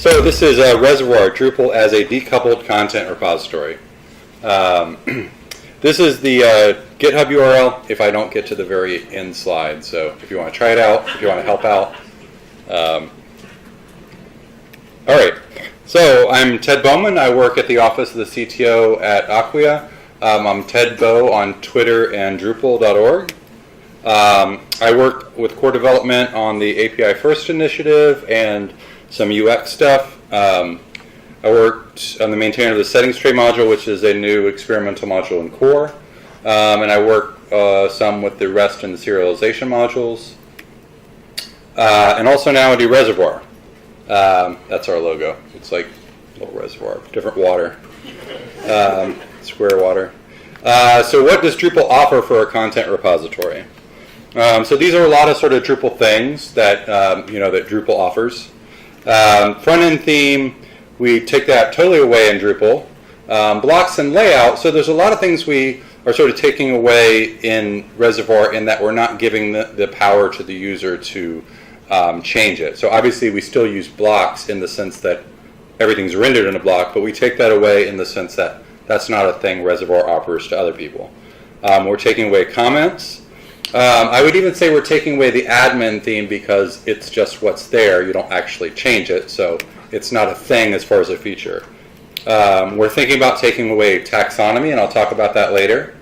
So this is Reservoir, Drupal as a decoupled content repository. This is the GitHub URL if I don't get to the very end slide. So if you want to try it out, if you want to help out. All right. So I'm Ted Bowman. I work at the office of the CTO at Acquia. I'm Ted Bow on Twitter and Drupal.org. I work with core development on the API First initiative and some UX stuff. I worked on the maintainer of the settings tray module, which is a new experimental module in core. And I work some with the REST and the serialization modules. And also now I do Reservoir. That's our logo. It's like a little reservoir, different water, square water. So what does Drupal offer for a content repository? So these are a lot of sort of Drupal things that that Drupal offers. Front-end theme, we take that totally away in Drupal. Blocks and layout, so there's a lot of things we are sort of taking away in Reservoir in that we're not giving the power to the user to change it. So obviously we still use blocks in the sense that everything's rendered in a block, but we take that away in the sense that that's not a thing Reservoir offers to other people. We're taking away comments. I would even say we're taking away the admin theme because it's just what's there. You don't actually change it, so it's not a thing as far as a feature. We're thinking about taking away taxonomy, and I'll talk about that later.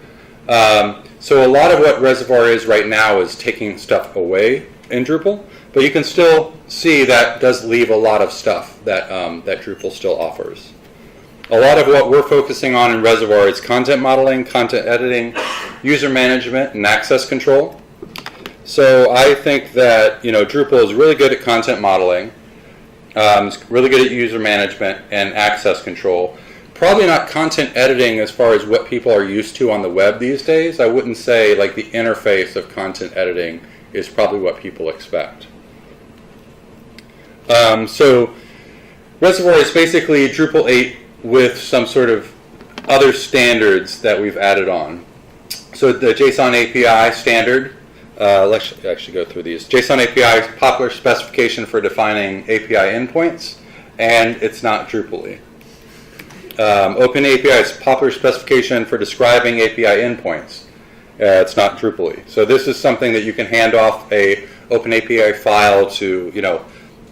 So a lot of what Reservoir is right now is taking stuff away in Drupal, but you can still see that does leave a lot of stuff that, that Drupal still offers. A lot of what we're focusing on in Reservoir is content modeling, content editing, user management, and access control. So I think that Drupal is really good at content modeling. It's really good at user management and access control. Probably not content editing as far as what people are used to on the web these days. I wouldn't say like the interface of content editing is probably what people expect. So Reservoir is basically Drupal 8 with some sort of other standards that we've added on. So the JSON API standard, let's actually go through these. JSON API is popular specification for defining API endpoints, and it's not Drupal-y. Open API is popular specification for describing API endpoints. It's not Drupal-y. So this is something that you can hand off a Open API file to,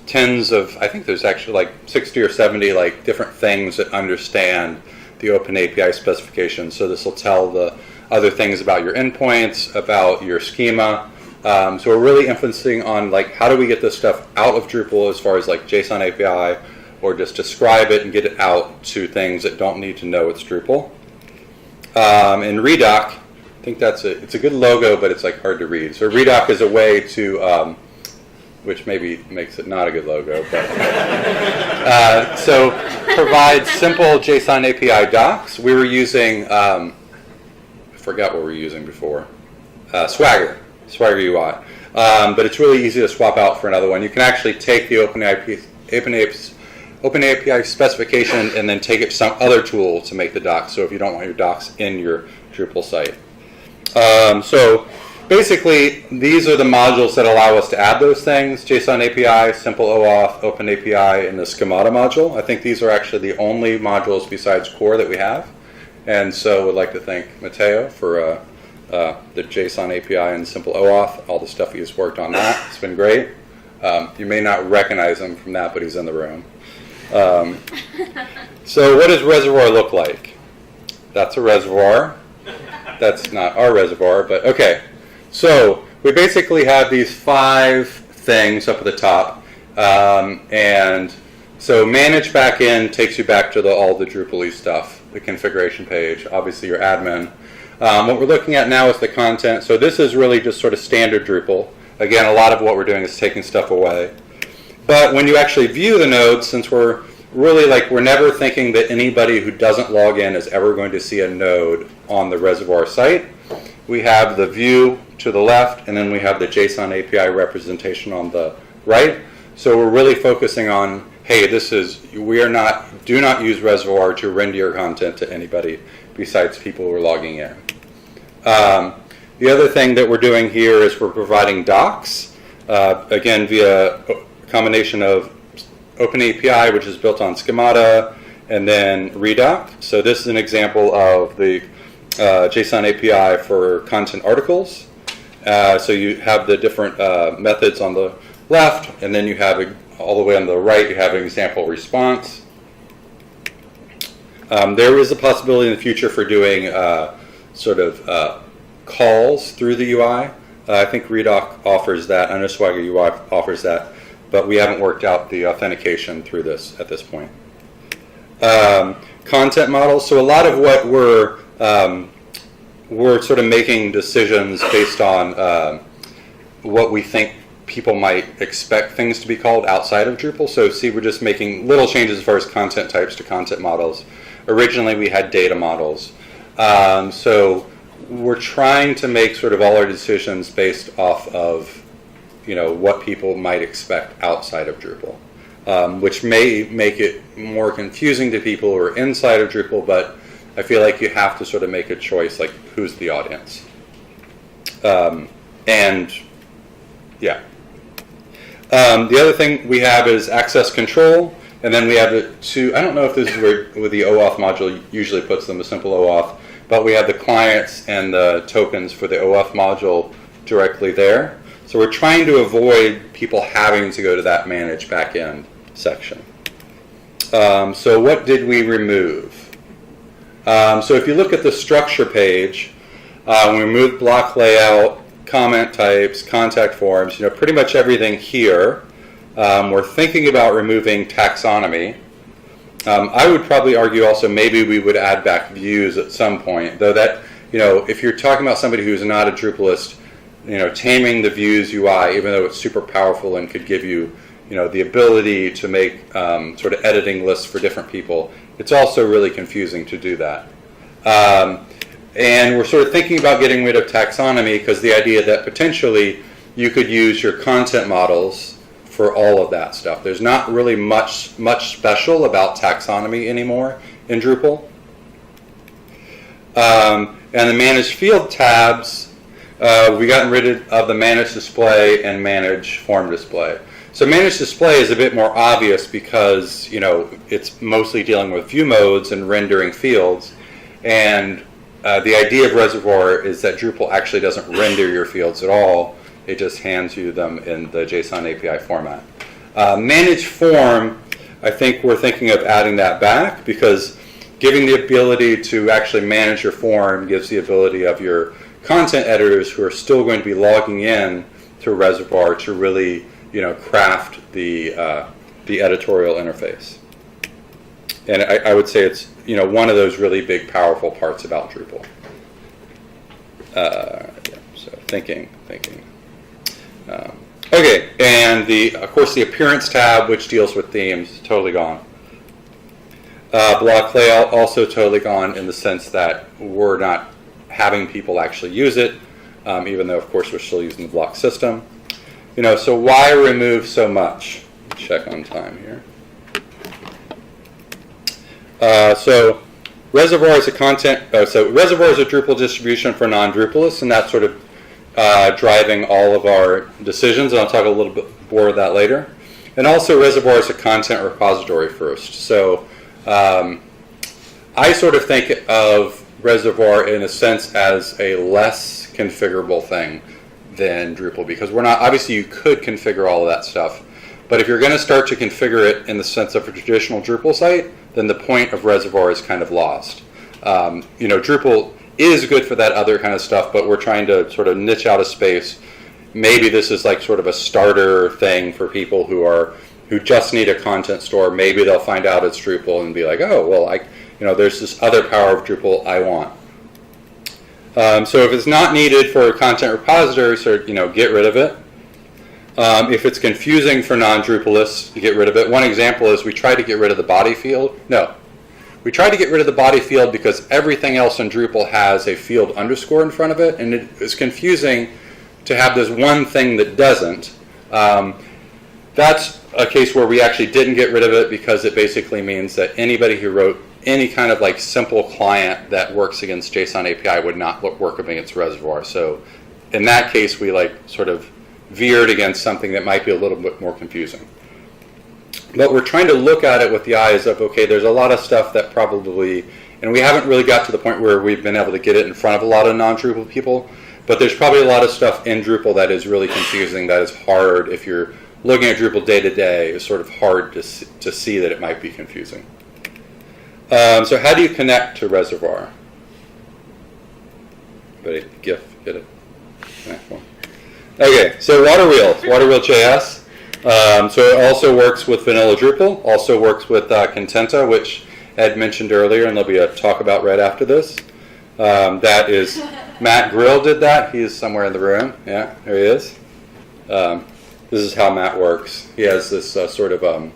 tens of, I think there's actually like 60 or 70 like different things that understand the Open API specification. So this will tell the other things about your endpoints, about your schema. So we're really emphasizing on like how do we get this stuff out of Drupal as far as like JSON API, or just describe it and get it out to things that don't need to know it's Drupal. In Redoc, I think it's a good logo, but it's like hard to read. So Redoc is a way to which maybe makes it not a good logo, but so provide simple JSON API docs. We were using, I forgot what we were using before, Swagger UI, but it's really easy to swap out for another one. You can actually take the Open API specification and then take it to some other tool to make the docs, so if you don't want your docs in your Drupal site. So basically, these are the modules that allow us to add those things: JSON API, Simple OAuth, Open API, and the Schemata module. I think these are actually the only modules besides core that we have. And so would like to thank Matteo for the JSON API and Simple OAuth, all the stuff he's worked on that. It's been great. You may not recognize him from that, but he's in the room. So what does Reservoir look like? That's a reservoir. That's not our reservoir, but okay. So we basically have these 5 things up at the top, and so manage backend takes you back to all the Drupal-y stuff, the configuration page, obviously your admin. What we're looking at now is the content. So this is really just sort of standard Drupal. Again, a lot of what we're doing is taking stuff away. But when you actually view the nodes, since we're really we're never thinking that anybody who doesn't log in is ever going to see a node on the Reservoir site, we have the view to the left, and then we have the JSON API representation on the right. So we're really focusing on, hey, do not use Reservoir to render your content to anybody besides people who are logging in. The other thing that we're doing here is we're providing docs, again, via a combination of OpenAPI, which is built on Schemata, and then Redoc. So this is an example of the JSON API for content articles. So you have the different methods on the left, and then you have all the way on the right, you have an example response. There is a possibility in the future for doing calls through the UI. I think Redoc offers that. I know Swagger UI offers that, but we haven't worked out the authentication through this at this point. Content models. So a lot of what we're sort of making decisions based on what we think people might expect things to be called outside of Drupal. So see, we're just making little changes as far as content types to content models. Originally, we had data models. So we're trying to make sort of all our decisions based off of, what people might expect outside of Drupal, which may make it more confusing to people who are inside of Drupal, but I feel like you have to sort of make a choice, like who's the audience. The other thing we have is access control, and then we have the two, I don't know if this is where the OAuth module usually puts them, a simple OAuth, but we have the clients and the tokens for the OAuth module directly there. So we're trying to avoid people having to go to that manage backend section. So what did we remove? So if you look at the structure page, we removed block layout, comment types, contact forms, pretty much everything here. We're thinking about removing taxonomy. I would probably argue also maybe we would add back views at some point, though that, if you're talking about somebody who's not a Drupalist, taming the views UI, even though it's super powerful and could give you, the ability to make sort of editing lists for different people, it's also really confusing to do that. And we're sort of thinking about getting rid of taxonomy because the idea that potentially you could use your content models for all of that stuff. There's not really much special about taxonomy anymore in Drupal. And the manage field tabs, we gotten rid of the manage display and manage form display. So manage display is a bit more obvious because it's mostly dealing with view modes and rendering fields, and the idea of Reservoir is that Drupal actually doesn't render your fields at all. It just hands you them in the JSON API format. Manage form, I think we're thinking of adding that back because giving the ability to actually manage your form gives the ability of your content editors who are still going to be logging in to Reservoir to really craft the editorial interface. And I would say it's one of those really big, powerful parts about Drupal. So thinking. Okay, and of course the appearance tab, which deals with themes, totally gone. Block layout also totally gone in the sense that we're not having people actually use it, even though of course we're still using the block system. So why remove so much? Check on time here. So Reservoir is a Reservoir is a Drupal distribution for non-Drupalists, and that's sort of driving all of our decisions, and I'll talk a little bit more of that later. And also Reservoir is a content repository first. So I sort of think of Reservoir in a sense as a less configurable thing than Drupal, because we're not, obviously you could configure all of that stuff, but if you're going to start to configure it in the sense of a traditional Drupal site, then the point of Reservoir is kind of lost. Drupal is good for that other kind of stuff, but we're trying to sort of niche out a space. Maybe this is like sort of a starter thing for people who just need a content store. Maybe they'll find out it's Drupal and be like, oh, well, there's this other power of Drupal I want. So if it's not needed for a content repository, get rid of it. If it's confusing for non-Drupalists, get rid of it. One example is we tried to get rid of the body field. No. We tried to get rid of the body field because everything else in Drupal has a field underscore in front of it, and it is confusing to have this one thing that doesn't. That's a case where we actually didn't get rid of it because it basically means that anybody who wrote any kind of like simple client that works against JSON API would not work against Reservoir. So in that case, we sort of veered against something that might be a little bit more confusing. But we're trying to look at it with the eyes of, okay, there's a lot of stuff that probably, and we haven't really got to the point where we've been able to get it in front of a lot of non-Drupal people, but there's probably a lot of stuff in Drupal that is really confusing, that is hard. If you're looking at Drupal day to day, it's sort of hard to see that it might be confusing. So how do you connect to Reservoir? Anybody get it? Okay, so Waterwheel.js. So it also works with vanilla Drupal, also works with Contenta, which Ed mentioned earlier, and there'll be a talk about right after this. That is, Matt Grill did that. He's somewhere in the room. Yeah, there he is. This is how Matt works. He has this sort of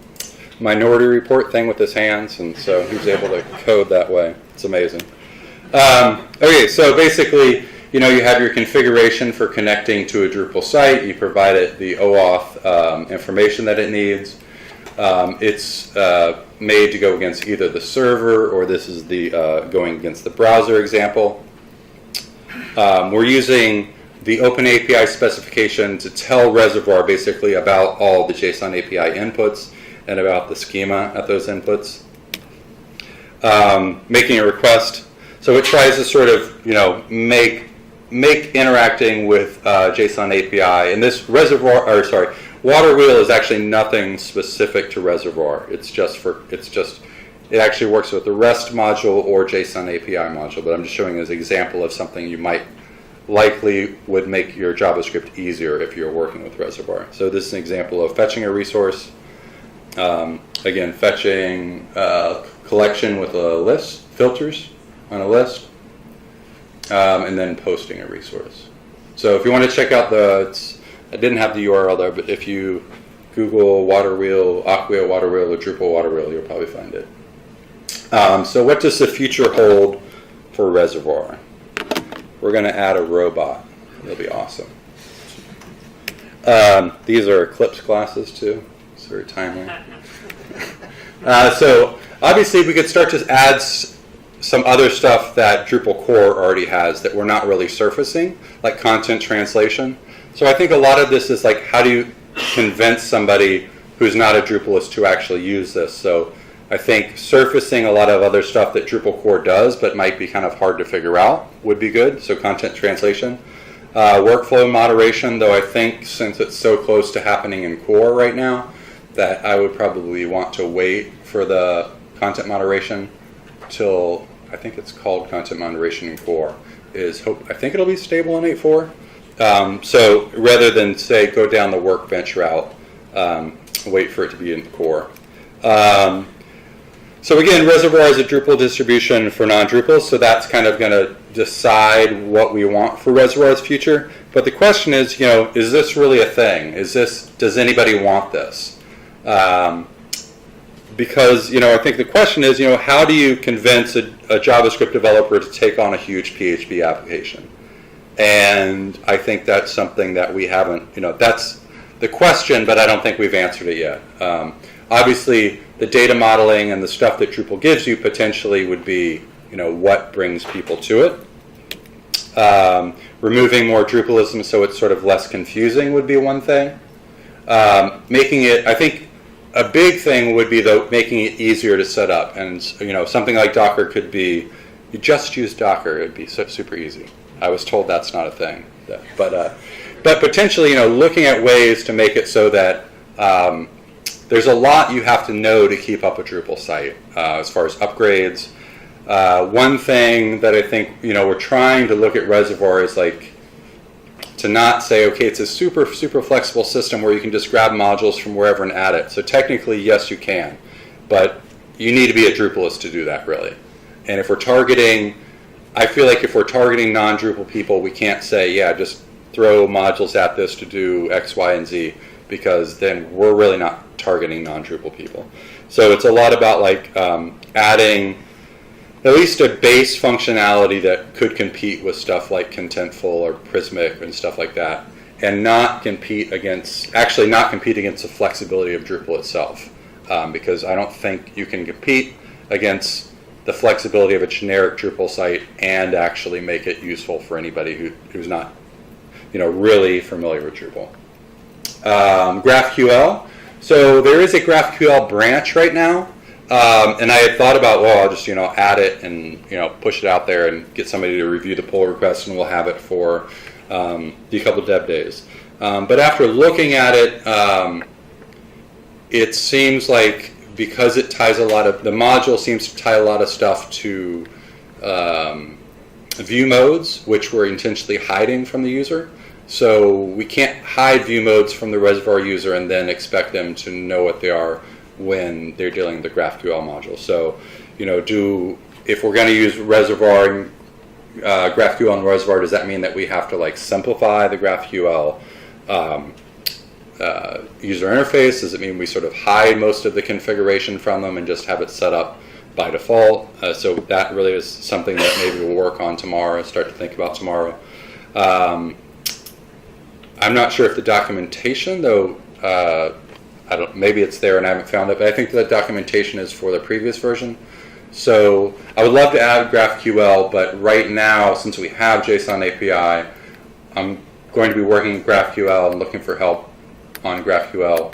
minority report thing with his hands, and so he's able to code that way. It's amazing. Okay, so basically, you have your configuration for connecting to a Drupal site. You provide it the OAuth information that it needs. It's made to go against either the server, or this is the going against the browser example. We're using the OpenAPI specification to tell Reservoir basically about all the JSON API inputs and about the schema at those inputs. Making a request. So it tries to sort of, make interacting with JSON API. And this Waterwheel is actually nothing specific to Reservoir. It actually works with the REST module or JSON API module, but I'm just showing as an example of something you might likely would make your JavaScript easier if you're working with Reservoir. So this is an example of fetching a resource. Again, fetching collection with a list, filters on a list, and then posting a resource. So if you want to check out I didn't have the URL there, but if you Google Waterwheel, Acquia Waterwheel, or Drupal Waterwheel, you'll probably find it. So what does the future hold for Reservoir? We're going to add a robot. It'll be awesome. These are Eclipse Glasses too. It's very timely. So obviously we could start to add some other stuff that Drupal core already has that we're not really surfacing, like content translation. So I think a lot of this is like, how do you convince somebody who's not a Drupalist to actually use this? So I think surfacing a lot of other stuff that Drupal core does but might be kind of hard to figure out would be good. So content translation. Workflow moderation, though I think since it's so close to happening in core right now, that I would probably want to wait for the content moderation till, I think it's called content moderation in core, I think it'll be stable in 8.4. So rather than say go down the workbench route, wait for it to be in core. So again, Reservoir is a Drupal distribution for non-Drupals, so that's kind of going to decide what we want for Reservoir's future. But the question is, is this really a thing? Does anybody want this? Because, I think the question is, how do you convince a JavaScript developer to take on a huge PHP application? And I think that's something that we haven't, that's the question, but I don't think we've answered it yet. Obviously, the data modeling and the stuff that Drupal gives you potentially would be, what brings people to it. Removing more Drupalism so it's sort of less confusing would be one thing. Making it, I think, a big thing would be making it easier to set up. And, something like Docker could be, you just use Docker, it'd be super easy. I was told that's not a thing. But potentially, looking at ways to make it so that there's a lot you have to know to keep up a Drupal site as far as upgrades. One thing that I think, we're trying to look at Reservoir is to not say, okay, it's a super, super flexible system where you can just grab modules from wherever and add it. So technically, yes, you can. But you need to be a Drupalist to do that, really. And if we're targeting, I feel like if we're targeting non-Drupal people, we can't say, yeah, just throw modules at this to do X, Y, and Z, because then we're really not targeting non-Drupal people. So it's a lot about adding at least a base functionality that could compete with stuff like Contentful or Prismic and stuff like that, and not compete against the flexibility of Drupal itself, because I don't think you can compete against the flexibility of a generic Drupal site and actually make it useful for anybody who's not really familiar with Drupal. GraphQL. So there is a GraphQL branch right now, and I had thought about, well, I'll just add it and push it out there and get somebody to review the pull request, and we'll have it for Decoupled Dev Days. But after looking at it, it seems like because it ties the module seems to tie a lot of stuff to view modes, which we're intentionally hiding from the user. So we can't hide view modes from the Reservoir user and then expect them to know what they are when they're dealing with the GraphQL module. So, if we're going to use Reservoir and GraphQL and Reservoir, does that mean that we have to simplify the GraphQL user interface? Does it mean we sort of hide most of the configuration from them and just have it set up by default? So that really is something that maybe we'll work on tomorrow, start to think about tomorrow. I'm not sure if the documentation, though, maybe it's there and I haven't found it, but I think the documentation is for the previous version. So I would love to add GraphQL, but right now, since we have JSON API, I'm going to be working with GraphQL and looking for help on GraphQL.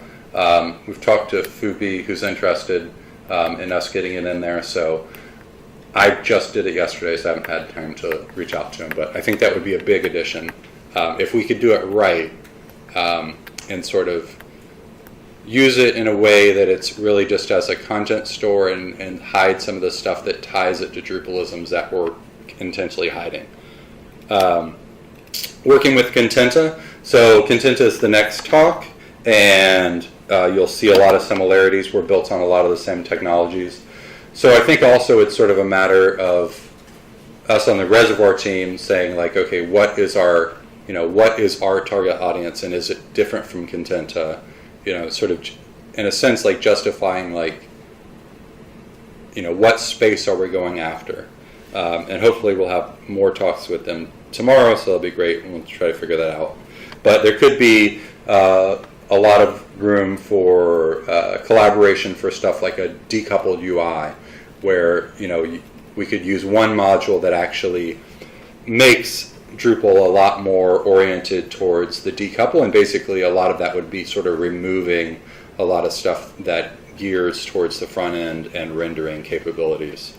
We've talked to Fubi, who's interested in us getting it in there, so I just did it yesterday, so I haven't had time to reach out to him, but I think that would be a big addition. If we could do it right and sort of use it in a way that it's really just as a content store and hide some of the stuff that ties it to Drupalisms that we're intentionally hiding. Working with Contenta. So Contenta is the next talk, and you'll see a lot of similarities. We're built on a lot of the same technologies. So I think also it's sort of a matter of us on the Reservoir team saying okay, what is our target audience, and is it different from Contenta? Sort of in a sense justifying what space are we going after? And hopefully we'll have more talks with them tomorrow, so that'll be great, and we'll try to figure that out. But there could be a lot of room for collaboration for stuff like a decoupled UI, where we could use one module that actually makes Drupal a lot more oriented towards the decouple, and basically a lot of that would be sort of removing a lot of stuff that gears towards the front end and rendering capabilities.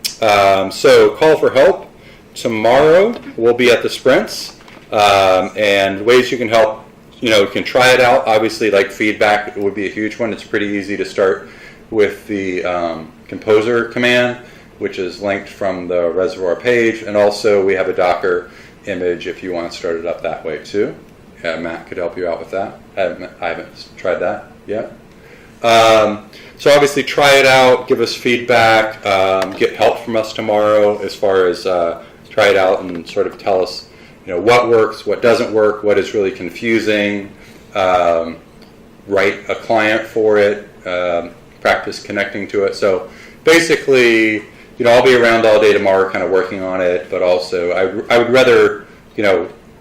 So call for help. Tomorrow we'll be at the sprints, and ways you can help, you can try it out. Obviously, feedback would be a huge one. It's pretty easy to start with the composer command, which is linked from the Reservoir page, and also we have a Docker image if you want to start it up that way too. Matt could help you out with that. I haven't tried that yet. So obviously try it out, give us feedback, get help from us tomorrow as far as try it out and sort of tell us what works, what doesn't work, what is really confusing, write a client for it, practice connecting to it. So basically, I'll be around all day tomorrow kind of working on it, but also I would rather,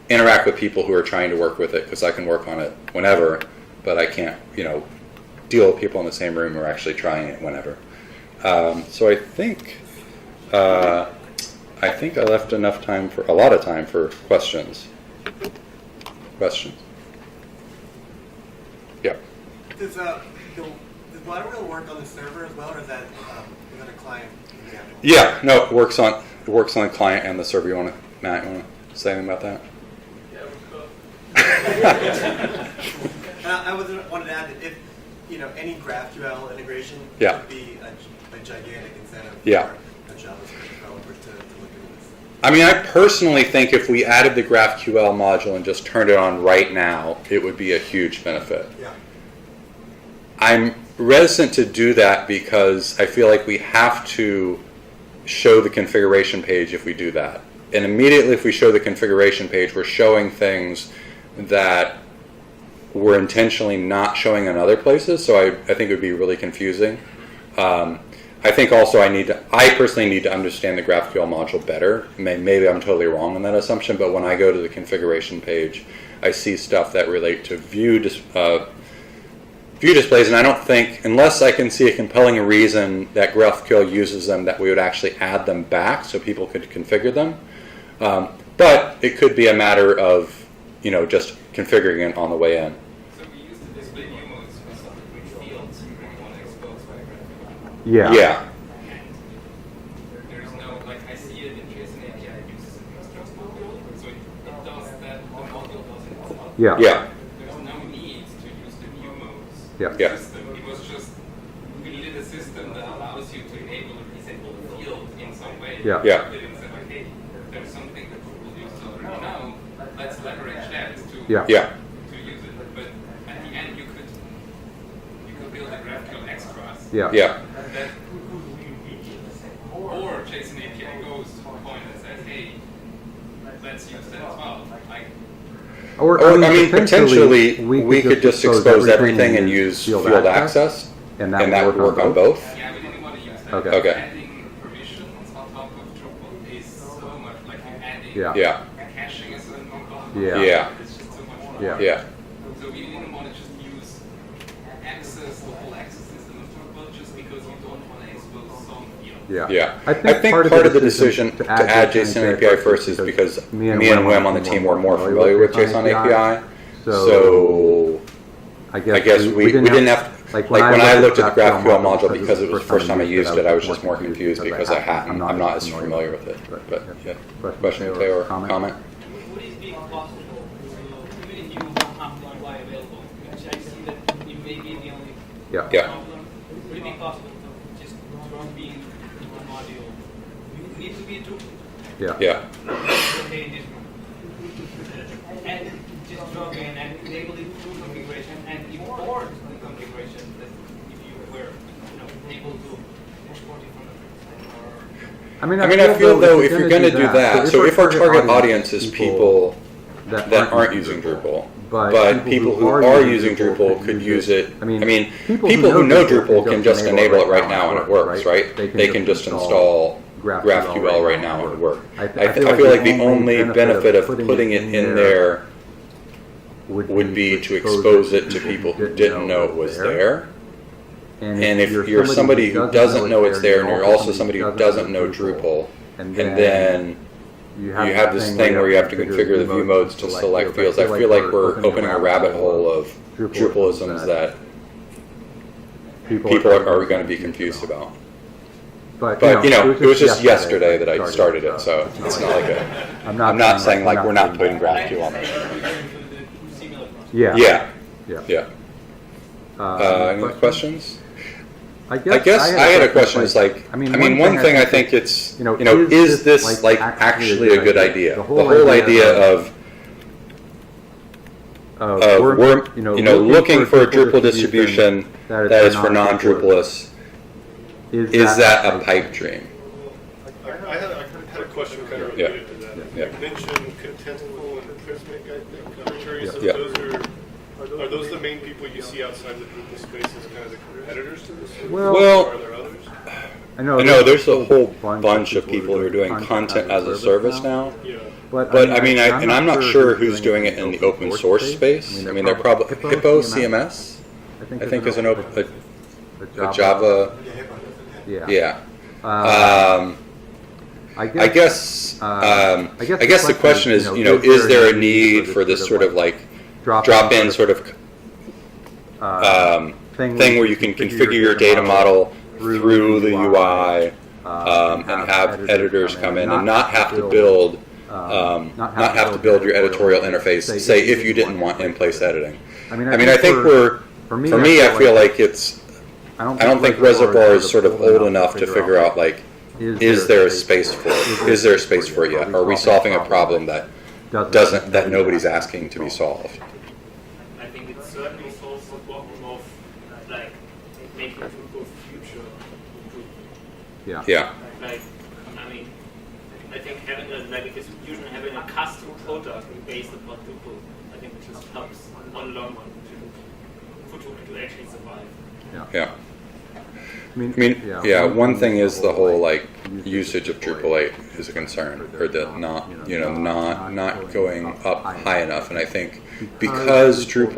interact with people who are trying to work with it, because I can work on it whenever, but I can't, deal with people in the same room who are actually trying it whenever. So I think I left a lot of time for questions. Questions? Yeah. Does Waterwheel work on the server as well, or is that a client? Yeah, no, it works on the client and the server. Matt, you want to say anything about that? Yeah, I wanted to add that if any GraphQL integration would be a gigantic incentive for a JavaScript developer to look into this. I mean, I personally think if we added the GraphQL module and just turned it on right now, it would be a huge benefit. Yeah. I'm reticent to do that because I feel like we have to show the configuration page if we do that. And immediately if we show the configuration page, we're showing things that we're intentionally not showing in other places, so I think it would be really confusing. I think also I personally need to understand the GraphQL module better. Maybe I'm totally wrong on that assumption, but when I go to the configuration page, I see stuff that relate to view displays, and I don't think, unless I can see a compelling reason that GraphQL uses them, that we would actually add them back so people could configure them. But it could be a matter of, just configuring it on the way in. So we used to display view modes for Yeah. Yeah. There's no, like, I see it in JSON API uses an extras module, so it does that the module does it itself. Yeah. Yeah. There's no need to use the view modes Yeah. system. It was just, we needed a system that allows you to enable or disable the field in some way. Yeah. Yeah. It said, like, hey, there's something that people use already now, let's leverage that to Yeah. Yeah. to use it. But at the end, you could build a GraphQL extras. Yeah. Yeah. That, or JSON API goes to the point and says, hey, let's use that as well. Like, Or, I mean, potentially, we could just expose everything and use field access, and that would work on both. yeah, we didn't want to use that. Okay. Okay. Adding permissions on top of Drupal is so much like you're adding Yeah. Yeah. caching as a non-block. Yeah. Yeah. It's just so much work. Yeah. Yeah. So we didn't want to just use local access instead of Drupal just because you don't want to expose some field. Yeah. Yeah. I think part of the decision to add JSON API first is because me and Wim on the team were more familiar with JSON API. So I guess we didn't have to, like when I looked at the GraphQL module, because it was the first time I used it, I was just more confused because I'm not as familiar with it. But yeah, question or comment? Would it be possible, even if you don't have the UI available, which I see that you may be the only Yeah. problem, would it be possible to just drop in one module? You need to be a Drupal. Yeah. Okay, in this one. And just drop in and enable the full configuration and import the configuration that if you were able to export it from the site. I mean, I feel though if you're going to do that, so if our target audience is people that aren't using Drupal, but people who are using Drupal could use it. I mean, people who know Drupal can just enable it right now and it works, right? They can just install GraphQL right now and it works. I feel like the only benefit of putting it in there would be to expose it to people who didn't know it was there. And if you're somebody who doesn't know it's there, and you're also somebody who doesn't know Drupal, and then you have this thing where you have to configure the view modes to select fields, I feel like we're opening a rabbit hole of Drupalisms that people are going to be confused about. But it was just yesterday that I started it, so it's not like I'm not saying like we're not putting GraphQL on it. Yeah. Any questions? I guess I had a question. Is like, I mean, one thing I think it's, is this like actually a good idea? The whole idea of we're looking for a Drupal distribution that is for non-Drupalists. Is that a pipe dream? I had a question kind of related to that. You mentioned Contenta and Prismic, I think. I'm curious if are those the main people you see outside the Drupal space as kind of the competitors to this? Well, or are there others? I know there's a whole bunch of people who are doing content as a service now. Yeah. But I mean, I'm not sure who's doing it in the open source space. I mean, they're probably Hippo CMS. I think is a Java. Yeah. I guess the question is, is there a need for this sort of like drop-in sort of thing where you can configure your data model through the UI and have editors come in and not have to build your editorial interface, say if you didn't want in-place editing. I mean, I think for me, I feel like I don't think Reservoir is sort of old enough to figure out like, is there a space for it? Is there a space for it yet? Are we solving a problem that nobody's asking to be solved? I think it certainly solves the problem of like making Drupal future Drupal. Yeah. Like, I mean, I think having a distribution, having a custom product based upon Drupal, I think it just helps on long run for Drupal to actually survive. Yeah. I mean, one thing is the whole like usage of Drupal 8 is a concern, or that not going up high enough. And I think because when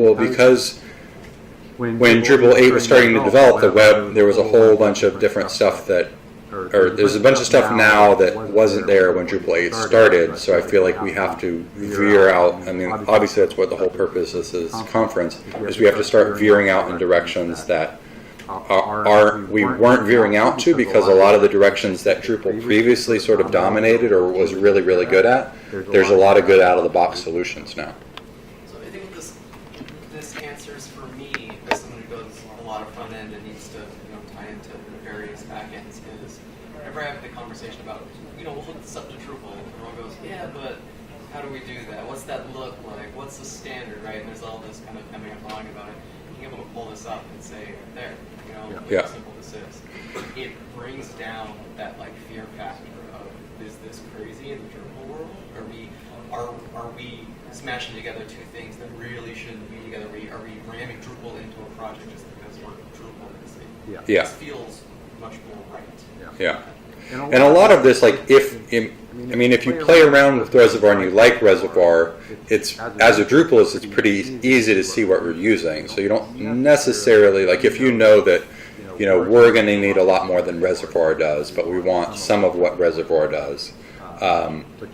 Drupal 8 was starting to develop the web, there was a whole bunch of different stuff there's a bunch of stuff now that wasn't there when Drupal 8 started. So I feel like we have to veer out. I mean, obviously that's what the whole purpose of this conference is. We have to start veering out in directions that we weren't veering out to, because a lot of the directions that Drupal previously sort of dominated or was really, really good at, there's a lot of good out-of-the-box solutions now. So I think what this answers for me, as someone who does a lot of front end and needs to tie into various back ends, is whenever I have the conversation about we'll hook this up to Drupal, and everyone goes, yeah, but how do we do that? What's that look like? What's the standard, right? And there's all this kind of hemming and hawing about it. Being able to pull this up and say, there, look how simple this is. It brings down that fear factor of, is this crazy in the Drupal world? Are we smashing together two things that really shouldn't be together? Are we ramming Drupal into a project just because we're Drupal? This feels much more right. Yeah. And a lot of this, if you play around with Reservoir and you like Reservoir, it's, as a Drupalist, it's pretty easy to see what we're using. So you don't necessarily, if you know that, we're going to need a lot more than Reservoir does, but we want some of what Reservoir does.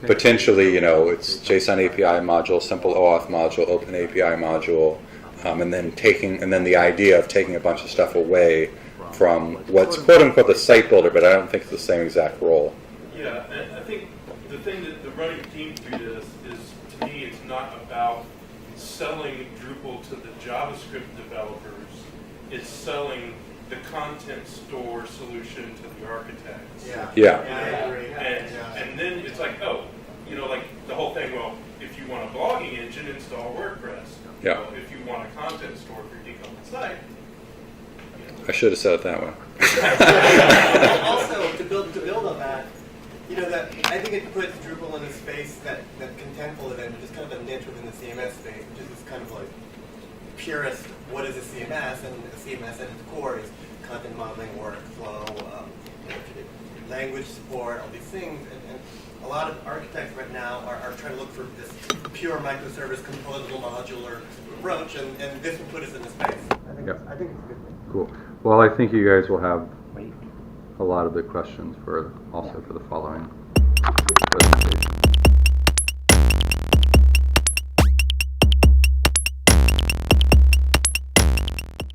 Potentially, it's JSON API module, simple OAuth module, Open API module, and then the idea of taking a bunch of stuff away from what's quote-unquote the site builder, but I don't think it's the same exact role. Yeah, and I think the thing that the running theme through this is, to me, it's not about selling Drupal to the JavaScript developers. It's selling the content store solution to the architects. Yeah. And then it's the whole thing, well, if you want a blogging engine, install WordPress. Yeah. Well, if you want a content store for your decoupled site, I should have said it that way. Also, to build on that, I think it puts Drupal in a space that Contentful is in, which is kind of a niche within the CMS space, which is this kind of purist, what is a CMS? And a CMS at its core is content modeling, workflow, language support, all these things. And a lot of architects right now are trying to look for this pure microservice composable modular approach, and this will put us in the space. I think it's a good thing. Cool. Well, I think you guys will have a lot of the questions also for the following